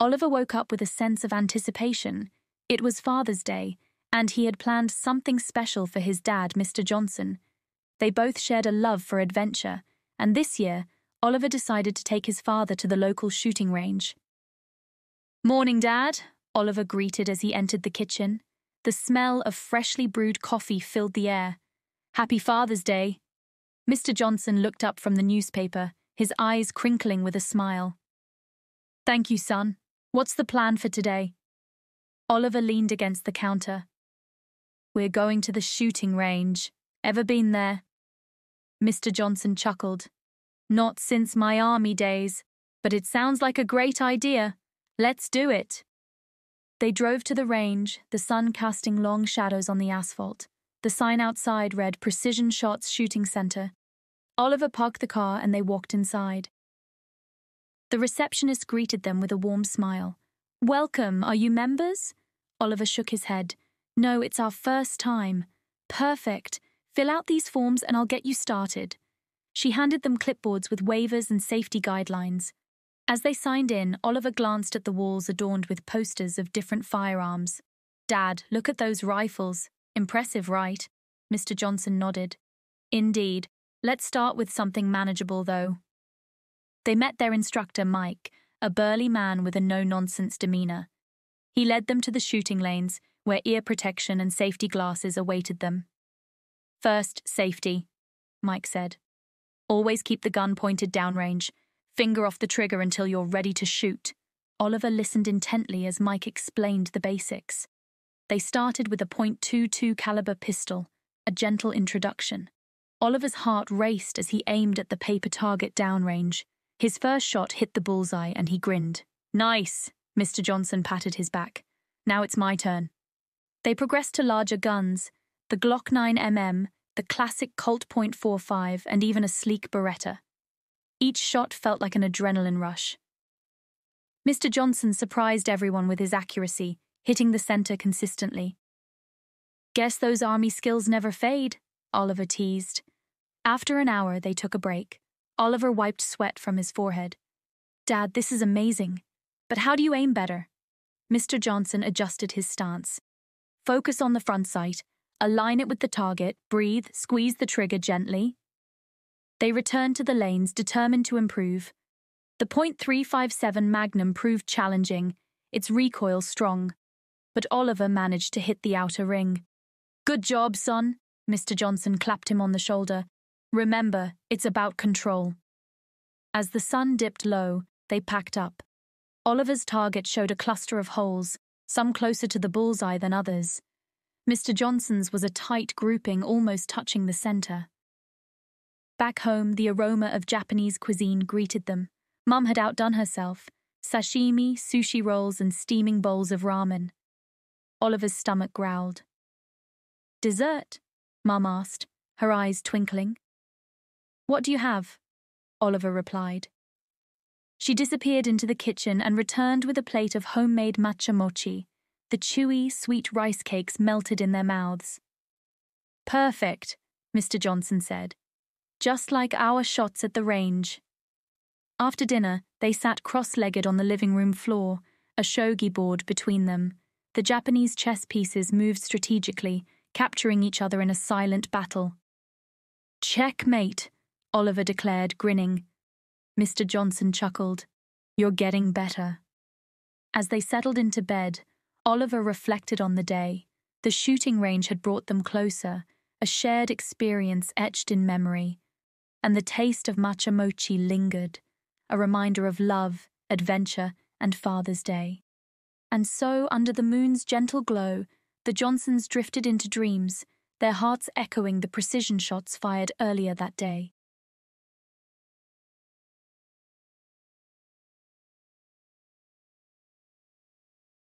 Oliver woke up with a sense of anticipation. It was Father's Day, and he had planned something special for his dad, Mr. Johnson. They both shared a love for adventure, and this year, Oliver decided to take his father to the local shooting range. "Morning, Dad," Oliver greeted as he entered the kitchen. The smell of freshly brewed coffee filled the air. "Happy Father's Day." Mr. Johnson looked up from the newspaper, his eyes crinkling with a smile. "Thank you, son. What's the plan for today?" Oliver leaned against the counter. "We're going to the shooting range. Ever been there?" Mr. Johnson chuckled. "Not since my army days, but it sounds like a great idea. Let's do it." They drove to the range, the sun casting long shadows on the asphalt. The sign outside read Precision Shots Shooting Center. Oliver parked the car and they walked inside. The receptionist greeted them with a warm smile. "Welcome, are you members?" Oliver shook his head. "No, it's our first time." "Perfect. Fill out these forms and I'll get you started." She handed them clipboards with waivers and safety guidelines. As they signed in, Oliver glanced at the walls adorned with posters of different firearms. "Dad, look at those rifles. Impressive, right?" Mr. Johnson nodded. "Indeed. Let's start with something manageable, though." They met their instructor, Mike, a burly man with a no-nonsense demeanor. He led them to the shooting lanes, where ear protection and safety glasses awaited them. "First, safety," Mike said. "Always keep the gun pointed downrange. Finger off the trigger until you're ready to shoot." Oliver listened intently as Mike explained the basics. They started with a .22 caliber pistol, a gentle introduction. Oliver's heart raced as he aimed at the paper target downrange. His first shot hit the bullseye and he grinned. "Nice," Mr. Johnson patted his back. "Now it's my turn." They progressed to larger guns, the Glock 9mm, the classic Colt .45, and even a sleek Beretta. Each shot felt like an adrenaline rush. Mr. Johnson surprised everyone with his accuracy, hitting the center consistently. "Guess those army skills never fade," Oliver teased. After an hour, they took a break. Oliver wiped sweat from his forehead. "Dad, this is amazing. But how do you aim better?" Mr. Johnson adjusted his stance. "Focus on the front sight. Align it with the target. Breathe. Squeeze the trigger gently." They returned to the lanes, determined to improve. The .357 Magnum proved challenging, its recoil strong. But Oliver managed to hit the outer ring. "Good job, son," Mr. Johnson clapped him on the shoulder. "Remember, it's about control." As the sun dipped low, they packed up. Oliver's target showed a cluster of holes, some closer to the bullseye than others. Mr. Johnson's was a tight grouping almost touching the center. Back home, the aroma of Japanese cuisine greeted them. Mum had outdone herself. Sashimi, sushi rolls, and steaming bowls of ramen. Oliver's stomach growled. "Dessert?" Mum asked, her eyes twinkling. "What do you have?" Oliver replied. She disappeared into the kitchen and returned with a plate of homemade matcha mochi. The chewy, sweet rice cakes melted in their mouths. "Perfect," Mr. Johnson said. "Just like our shots at the range." After dinner, they sat cross-legged on the living room floor, a shogi board between them. The Japanese chess pieces moved strategically, capturing each other in a silent battle. "Checkmate," Oliver declared, grinning. Mr. Johnson chuckled. "You're getting better." As they settled into bed, Oliver reflected on the day. The shooting range had brought them closer, a shared experience etched in memory. And the taste of matcha mochi lingered, a reminder of love, adventure, and Father's Day. And so, under the moon's gentle glow, the Johnsons drifted into dreams, their hearts echoing the precision shots fired earlier that day.